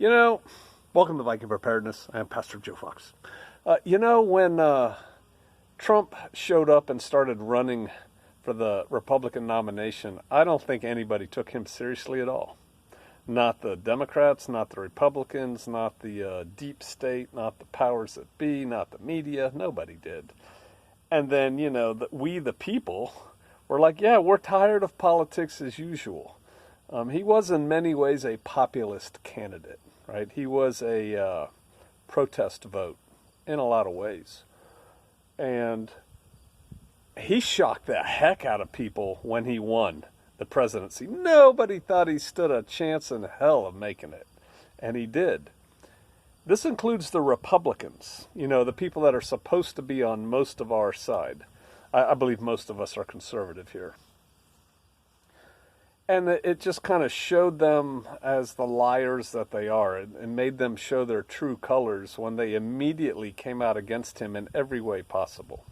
You know, welcome to Viking Preparedness. I am Pastor Joe Fox. When Trump showed up and started running for the Republican nomination, I don't think anybody took him seriously at all. Not the Democrats, not the Republicans, not the deep state, not the powers that be, not the media. Nobody did. And then, we the people were like, yeah, we're tired of politics as usual. He was in many ways a populist candidate, right? He was a protest vote in a lot of ways. And he shocked the heck out of people when he won the presidency. Nobody thought he stood a chance in hell of making it. And he did. This includes the Republicans, the people that are supposed to be on most of our side. I believe most of us are conservative here. And it just kind of showed them as the liars that they are and made them show their true colors when they immediately came out against him in every way possible.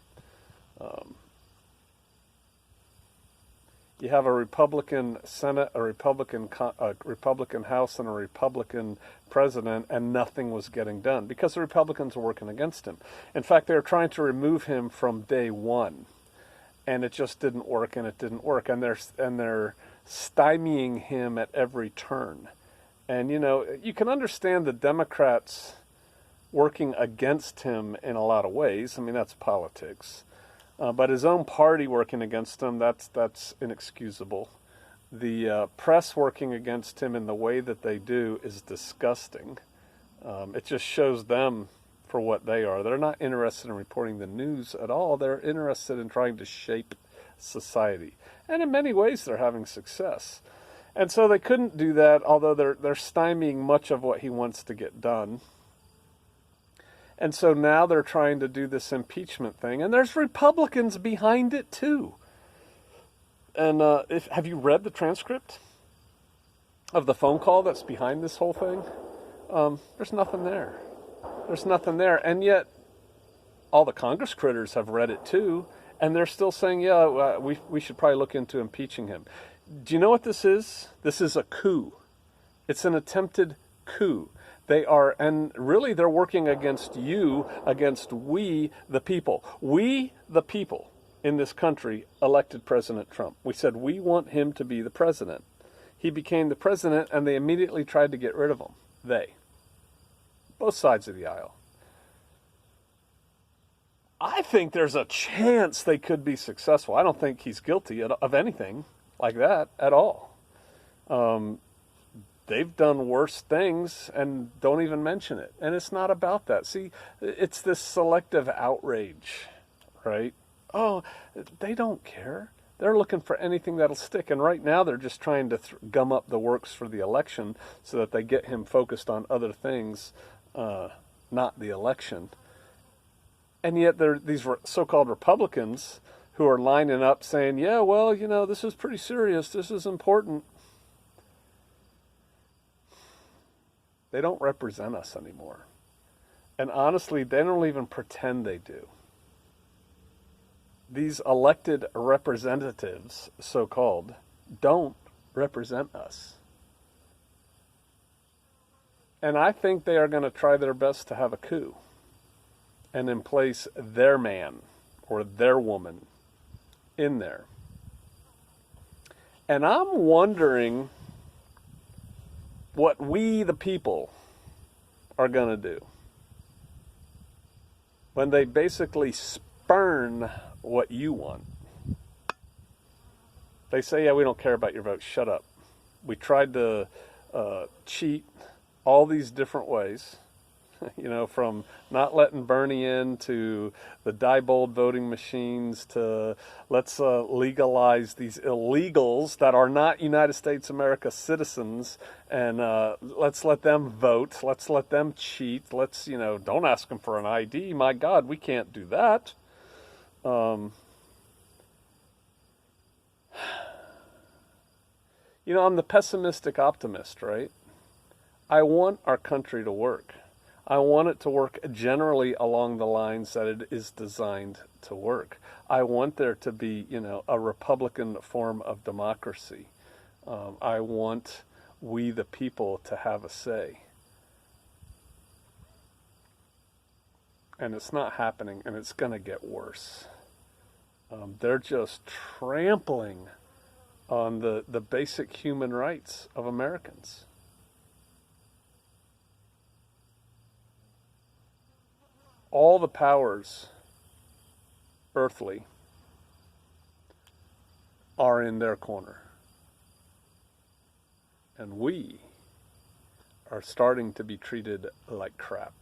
You have a Republican Senate, a Republican House, and a Republican president, and nothing was getting done because the Republicans were working against him. In fact, they were trying to remove him from day one, and it just didn't work, and it didn't work, and they're stymieing him at every turn. And you can understand the Democrats working against him in a lot of ways. I mean, that's politics. But his own party working against him, that's inexcusable. The press working against him in the way that they do is disgusting. It just shows them for what they are. They're not interested in reporting the news at all. They're interested in trying to shape society. And in many ways, they're having success. And so they couldn't do that, although they're stymieing much of what he wants to get done. And so now they're trying to do this impeachment thing, and there's Republicans behind it too. And have you read the transcript of the phone call that's behind this whole thing? There's nothing there. There's nothing there, and yet all the Congress critters have read it too, and they're still saying, yeah, we should probably look into impeaching him. Do you know what this is? This is a coup. It's an attempted coup. They are, and really they're working against you, against we, the people. We, the people in this country, elected President Trump. We said we want him to be the president. He became the president, and they immediately tried to get rid of him. They. Both sides of the aisle. I think there's a chance they could be successful. I don't think he's guilty of anything like that at all. They've done worse things and don't even mention it. And it's not about that. See, it's this selective outrage, right? Oh, they don't care. They're looking for anything that'll stick. And right now they're just trying to gum up the works for the election so that they get him focused on other things, not the election. And yet there are these so-called Republicans who are lining up saying, yeah, well, this is pretty serious. This is important. They don't represent us anymore. And honestly, they don't even pretend they do. These elected representatives, so-called, don't represent us. And I think they are going to try their best to have a coup and in place their man or their woman in there. And I'm wondering what we, the people, are going to do when they basically spurn what you want. They say, yeah, we don't care about your vote. Shut up. We tried to cheat all these different ways, from not letting Bernie in to the Diebold voting machines to let's legalize these illegals that are not United States America citizens and let's let them vote. Let's let them cheat. Let's, don't ask them for an ID. My God, we can't do that. I'm the pessimistic optimist, right? I want our country to work. I want it to work generally along the lines that it is designed to work. I want there to be, a Republican form of democracy. I want we the people to have a say. and it's not happening, and it's going to get worse. They're just trampling on the basic human rights of Americans. All the powers, earthly, are in their corner. And we are starting to be treated like crap.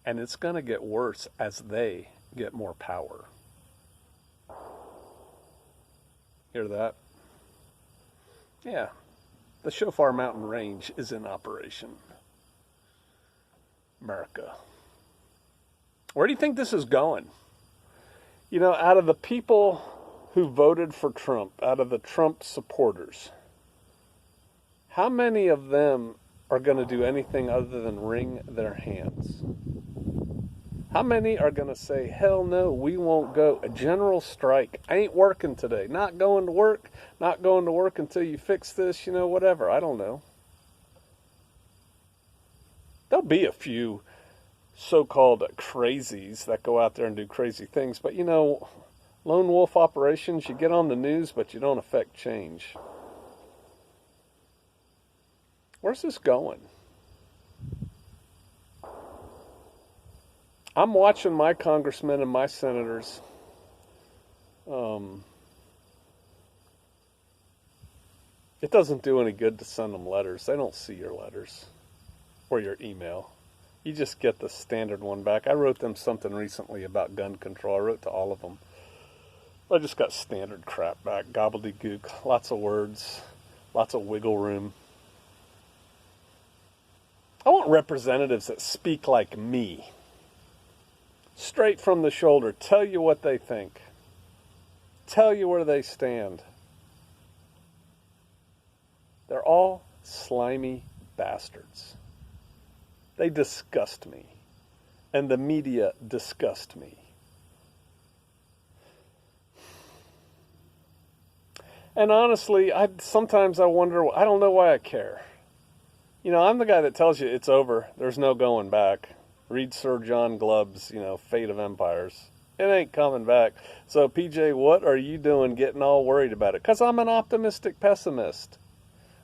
And it's going to get worse as they get more power. Hear that? Yeah. The Shofar Mountain Range is in operation. America. Where do you think this is going? You know, out of the people who voted for Trump, out of the Trump supporters, how many of them are going to do anything other than wring their hands? How many are going to say, hell no, we won't go? A general strike. I ain't working today. Not going to work. Not going to work until you fix this, whatever. I don't know. There'll be a few so-called crazies that go out there and do crazy things. But, lone wolf operations, you get on the news, but you don't affect change. Where's this going? I'm watching my congressmen and my senators it doesn't do any good to send them letters. They don't see your letters or your email. You just get the standard one back. I wrote them something recently about gun control. I wrote to all of them. I just got standard crap back. Gobbledygook. Lots of words. Lots of wiggle room. I want representatives that speak like me. Straight from the shoulder. Tell you what they think. Tell you where they stand. They're all slimy bastards. They disgust me. And the media disgust me. And honestly, sometimes I wonder, I don't know why I care. I'm the guy that tells you it's over. There's no going back. Read Sir John Glubb's, Fate of Empires. It ain't coming back. So, PJ, what are you doing getting all worried about it? Because I'm an optimistic pessimist.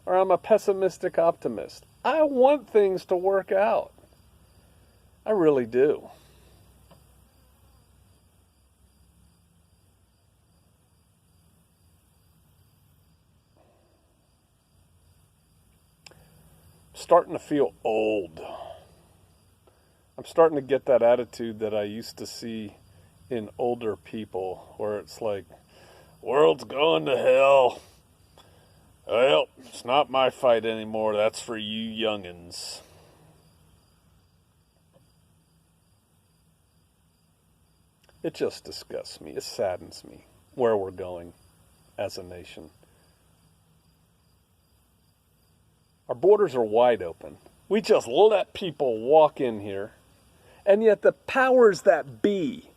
Or I'm a pessimistic optimist. I want things to work out. I really do. Starting to feel old. I'm starting to get that attitude that I used to see in older people, where it's like, world's going to hell. Well, it's not my fight anymore. That's for you youngins. It just disgusts me. It saddens me where we're going as a nation. Our borders are wide open. We just let people walk in here. And yet the powers that be,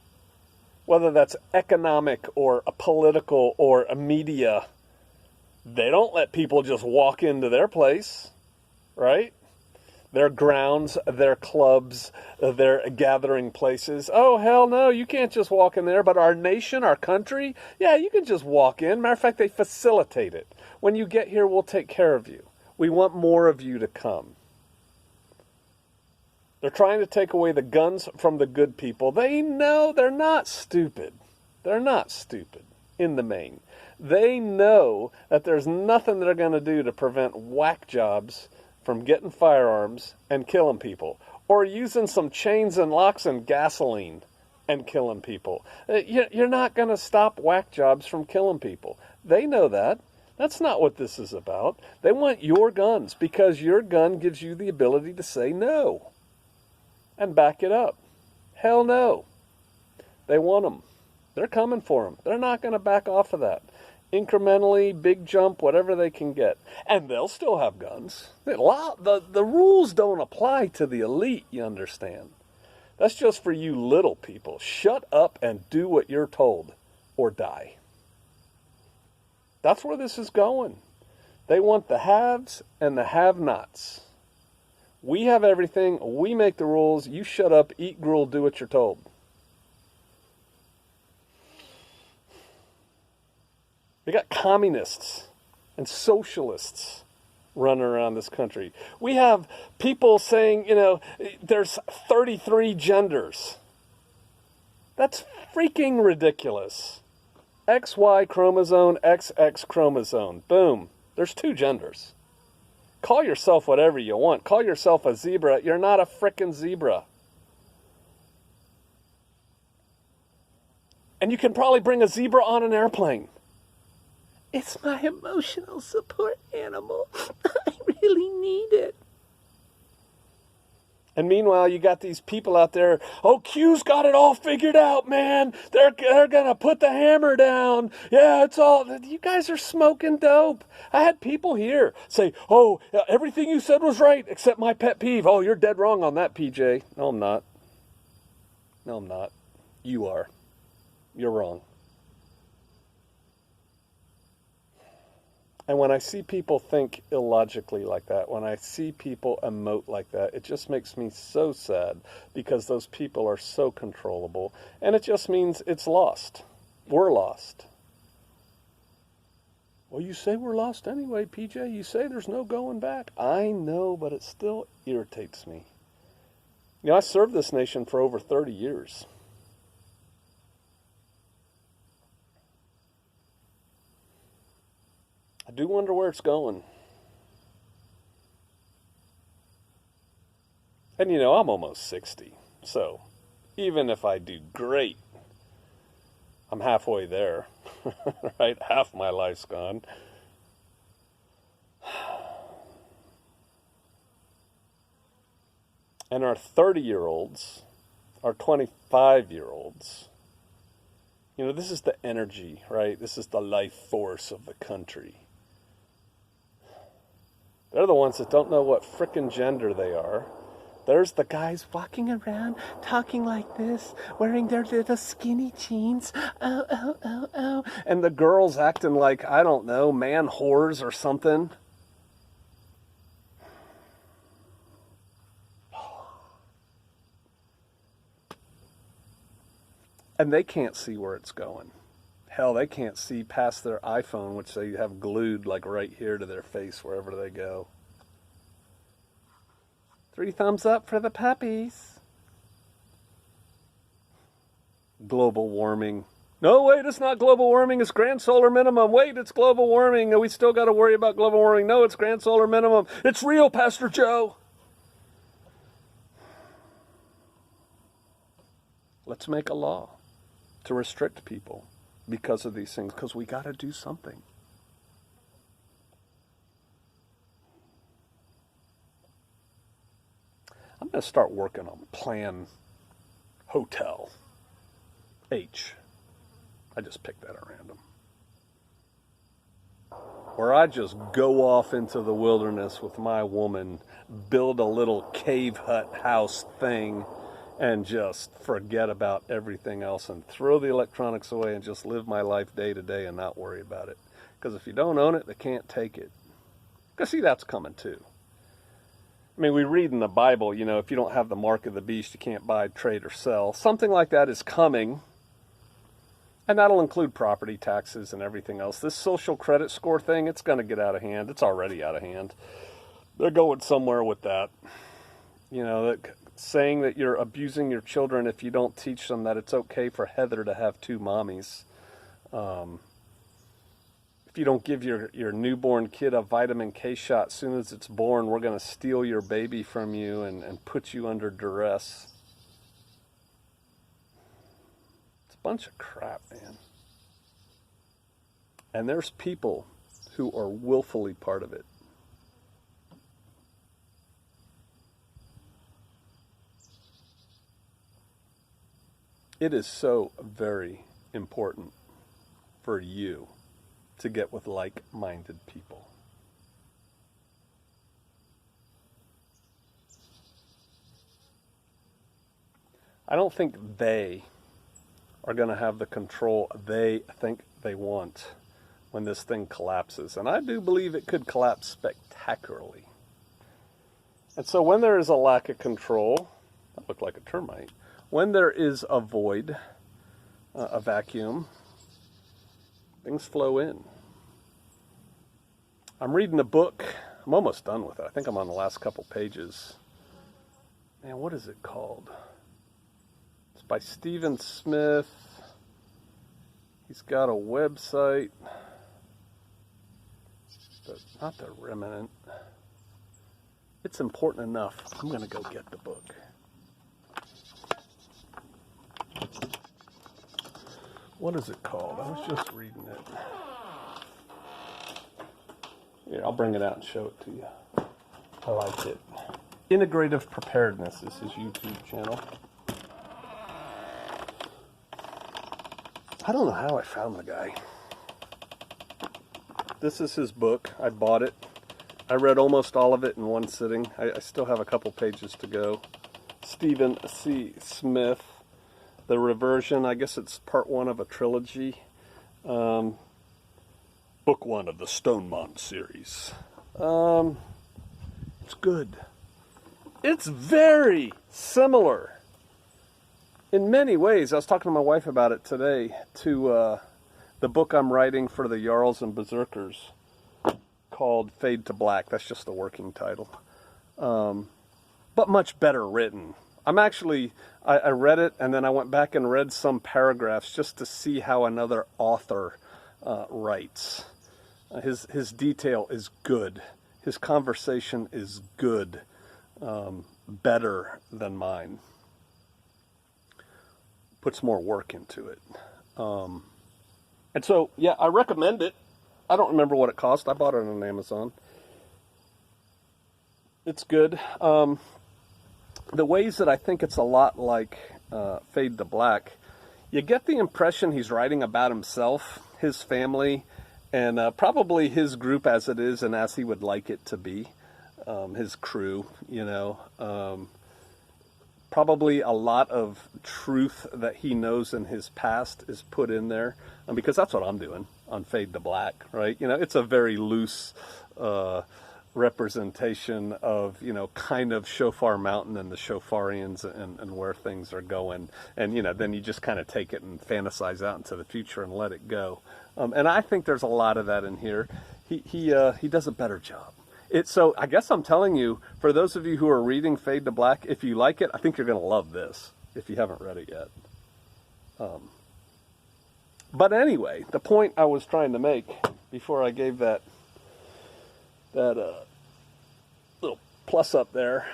whether that's economic or a political or a media, they don't let people just walk into their place, right? Their grounds, their clubs, their gathering places. Oh, hell no, you can't just walk in there. But our nation, our country, yeah, you can just walk in. Matter of fact, they facilitate it. When you get here, we'll take care of you. We want more of you to come. They're trying to take away the guns from the good people. They know they're not stupid. They're not stupid in the main. They know that there's nothing they're going to do to prevent whack jobs from getting firearms and killing people, or using some chains and locks and gasoline and killing people. You're not going to stop whack jobs from killing people. They know that. That's not what this is about. They want your guns because your gun gives you the ability to say no and back it up. Hell no. They want them. They're coming for them. They're not going to back off of that. Incrementally, big jump, whatever they can get. And they'll still have guns. The rules don't apply to the elite, you understand. That's just for you little people. Shut up and do what you're told or die. That's where this is going. They want the haves and the have-nots. We have everything. We make the rules. You shut up, eat gruel, do what you're told. We got communists and socialists running around this country. We have people saying, there's 33 genders. That's freaking ridiculous. XY chromosome, XX chromosome. Boom. There's 2 genders. Call yourself whatever you want. Call yourself a zebra. You're not a frickin' zebra. And you can probably bring a zebra on an airplane. It's my emotional support animal. I really need it. And meanwhile, you got these people out there, Q's got it all figured out, man. They're going to put the hammer down. Yeah, it's all, you guys are smoking dope. I had people here say, everything you said was right, except my pet peeve. Oh, you're dead wrong on that, PJ. No, I'm not. No, I'm not. You are. You're wrong. And when I see people think illogically like that, when I see people emote like that, it just makes me so sad because those people are so controllable. And it just means it's lost. We're lost. Well, you say we're lost anyway, PJ. You say there's no going back. I know, but it still irritates me. I served this nation for over 30 years. I do wonder where it's going. And I'm almost 60. So even if I do great, I'm halfway there. Right? Half my life's gone. And our 30-year-olds, our 25-year-olds, this is the energy, right? This is the life force of the country. They're the ones that don't know what frickin' gender they are. There's the guys walking around, talking like this, wearing their little skinny jeans. Oh. And the girls acting like, I don't know, man whores or something. And they can't see where it's going. Hell, they can't see past their iPhone, which they have glued like right here to their face wherever they go. 3 thumbs up for the puppies. Global warming. No, wait, it's not global warming. It's grand solar minimum. Wait, it's global warming. We still got to worry about global warming. No, it's grand solar minimum. It's real, Pastor Joe. Let's make a law to restrict people because of these things, because we got to do something. I'm going to start working on Plan Hotel H. I just picked that at random. Where I just go off into the wilderness with my woman, build a little cave hut house thing, and just forget about everything else and throw the electronics away and just live my life day to day and not worry about it. Because if you don't own it, they can't take it. Because see, that's coming too. I mean, we read in the Bible, if you don't have the mark of the beast, you can't buy, trade, or sell. Something like that is coming. And that'll include property taxes and everything else. This social credit score thing, it's going to get out of hand. It's already out of hand. They're going somewhere with that. Saying that you're abusing your children if you don't teach them that it's okay for Heather to have 2 mommies. If you don't give your newborn kid a vitamin K shot as soon as it's born, we're going to steal your baby from you and put you under duress. It's a bunch of crap, man. And there's people who are willfully part of it. It is so very important for you to get with like-minded people. I don't think they are going to have the control they think they want when this thing collapses. And I do believe it could collapse spectacularly. And so when there is a lack of control, that looked like a termite, when there is a void, a vacuum, things flow in. I'm reading a book. I'm almost done with it. I think I'm on the last couple pages. Man, what is it called? It's by Stephen Smith. He's got a website. Not the Remnant. It's important enough. I'm going to go get the book. What is it called? I was just reading it. Here, I'll bring it out and show it to you. I like it. Integrative Preparedness is his YouTube channel. I don't know how I found the guy. This is his book. I bought it. I read almost all of it in one sitting. I still have a couple pages to go. Stephen C. Smith, The Reversion. I guess it's part one of a trilogy. Book one of the Stonemont series. It's good. It's very similar in many ways. I was talking to my wife about it today, to the book I'm writing for the Jarls and Berserkers called Fade to Black. That's just the working title. But much better written. I read it and then I went back and read some paragraphs just to see how another author writes. His detail is good. His conversation is good. Better than mine. Puts more work into it. And so, yeah, I recommend it. I don't remember what it cost. I bought it on Amazon. It's good. The ways that I think it's a lot like Fade to Black, you get the impression he's writing about himself, his family, and probably his group as it is and as he would like it to be. His crew, you know. Probably a lot of truth that he knows in his past is put in there, because that's what I'm doing on Fade to Black, right? You know, it's a very loose representation of, you know, kind of Shofar Mountain and the Shofarians and where things are going. And, you know, then you just kind of take it and fantasize out into the future and let it go. And I think there's a lot of that in here. He does a better job. So I guess I'm telling you, for those of you who are reading Fade to Black, if you like it, I think you're going to love this, if you haven't read it yet. But anyway, the point I was trying to make before I gave that little plus up there,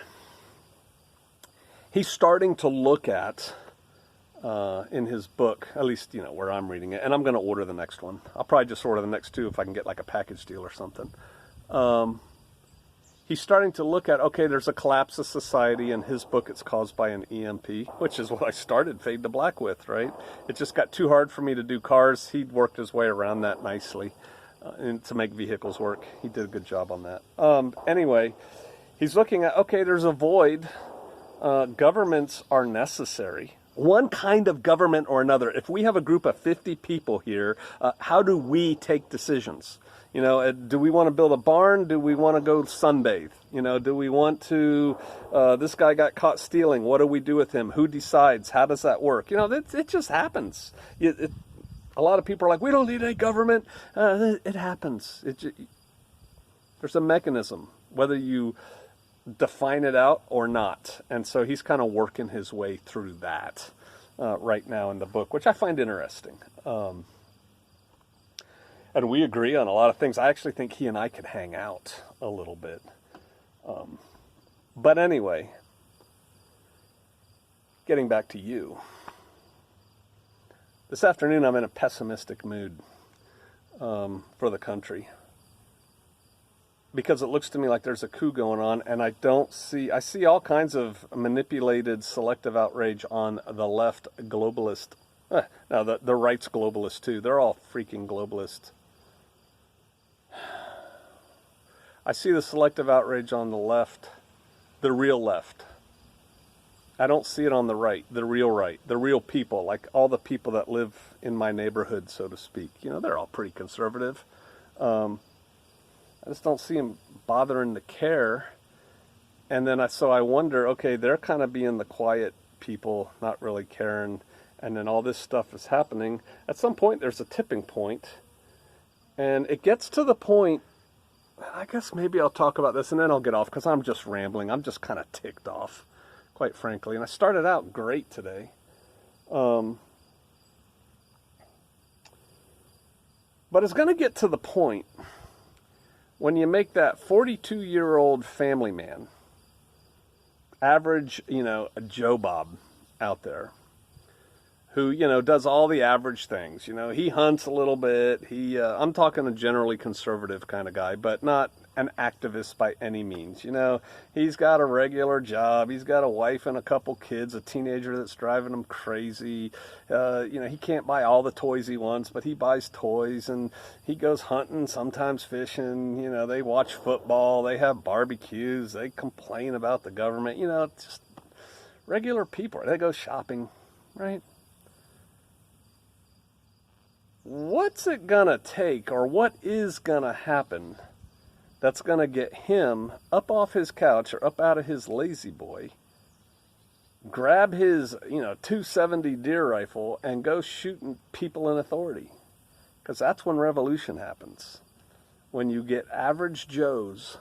he's starting to look at, in his book, at least, you know, where I'm reading it, and I'm going to order the next one. I'll probably just order the next two if I can get like a package deal or something. He's starting to look at, okay, there's a collapse of society. In his book, it's caused by an EMP, which is what I started Fade to Black with, right? It just got too hard for me to do cars. He'd worked his way around that nicely and to make vehicles work. He did a good job on that. Anyway, he's looking at, okay, there's a void. Governments are necessary. One kind of government or another. If we have a group of 50 people here, how do we take decisions? You know, do we want to build a barn? Do we want to go sunbathe? You know, do we want to, this guy got caught stealing. What do we do with him? Who decides? How does that work? You know, it just happens. A lot of people are like, we don't need a government. It happens. There's a mechanism, whether you define it out or not. And so he's kind of working his way through that right now in the book, which I find interesting. And we agree on a lot of things. I actually think he and I could hang out a little bit. But anyway, getting back to you. This afternoon I'm in a pessimistic mood for the country. Because it looks to me like there's a coup going on, and I see all kinds of manipulated selective outrage on the left globalist. Now, the right's globalist too. They're all freaking globalist. I see the selective outrage on the left, the real left. I don't see it on the right, the real people, like all the people that live in my neighborhood, so to speak. You know, they're all pretty conservative. I just don't see them bothering to care. And then so I wonder, okay, they're kind of being the quiet people, not really caring, and then all this stuff is happening. At some point, there's a tipping point, and it gets to the point, I guess maybe I'll talk about this, and then I'll get off, because I'm just rambling. I'm just kind of ticked off, quite frankly. And I started out great today. But it's going to get to the point when you make that 42-year-old family man, average, a Joe Bob out there, who, does all the average things. He hunts a little bit. I'm talking a generally conservative kind of guy, but not an activist by any means. He's got a regular job. He's got a wife and a couple kids, a teenager that's driving him crazy. He can't buy all the toys he wants, but he buys toys, and he goes hunting, sometimes fishing. They watch football. They have barbecues. They complain about the government. Just regular people. They go shopping, right? What's it gonna take, or what is gonna happen that's gonna get him up off his couch or up out of his lazy boy, grab his 270 deer rifle and go shooting people in authority? Because that's when revolution happens, when you get average Joes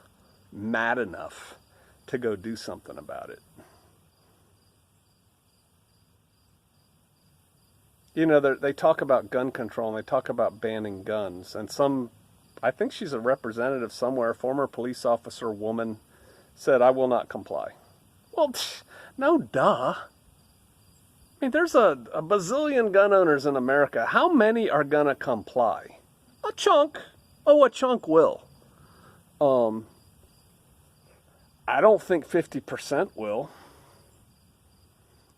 mad enough to go do something about it. They talk about gun control, and they talk about banning guns. And I think she's a representative somewhere, former police officer woman, said, "I will not comply." Well, no duh. I mean, there's a bazillion gun owners in America. How many are going to comply? A chunk. Oh, a chunk will. I don't think 50% will.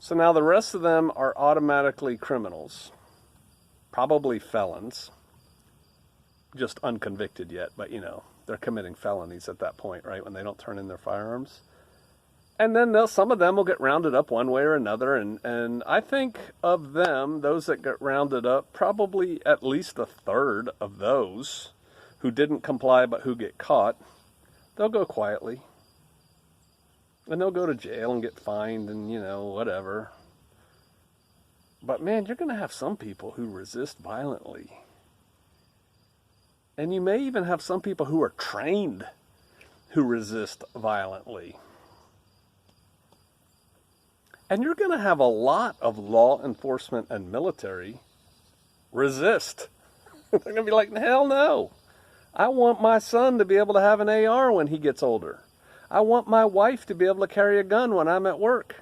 So now the rest of them are automatically criminals, probably felons, just unconvicted yet, but they're committing felonies at that point, right, when they don't turn in their firearms. And then some of them will get rounded up one way or another, and I think of them, those that get rounded up, probably at least a third of those who didn't comply but who get caught, they'll go quietly. And they'll go to jail and get fined and, whatever. But man, you're going to have some people who resist violently. And you may even have some people who are trained who resist violently. And you're going to have a lot of law enforcement and military resist. They're going to be like, hell no. I want my son to be able to have an AR when he gets older. I want my wife to be able to carry a gun when I'm at work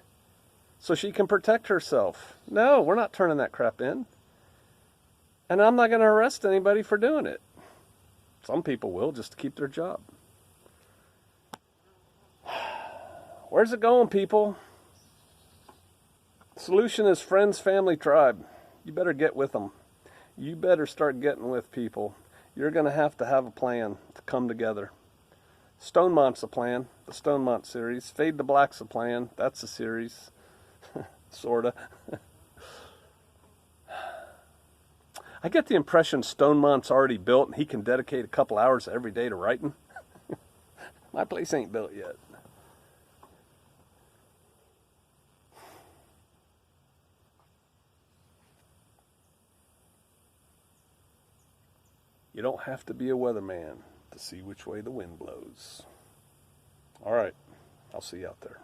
so she can protect herself. No, we're not turning that crap in. And I'm not going to arrest anybody for doing it. Some people will, just to keep their job. Where's it going, people? Solution is friends, family, tribe. You better get with them. You better start getting with people. You're going to have a plan to come together. Stonemont's a plan, the Stonemont series. Fade to Black's a plan, that's a series. Sorta. I get the impression Stonemont's already built and he can dedicate a couple hours every day to writing. My place ain't built yet. You don't have to be a weatherman to see which way the wind blows. All right, I'll see you out there.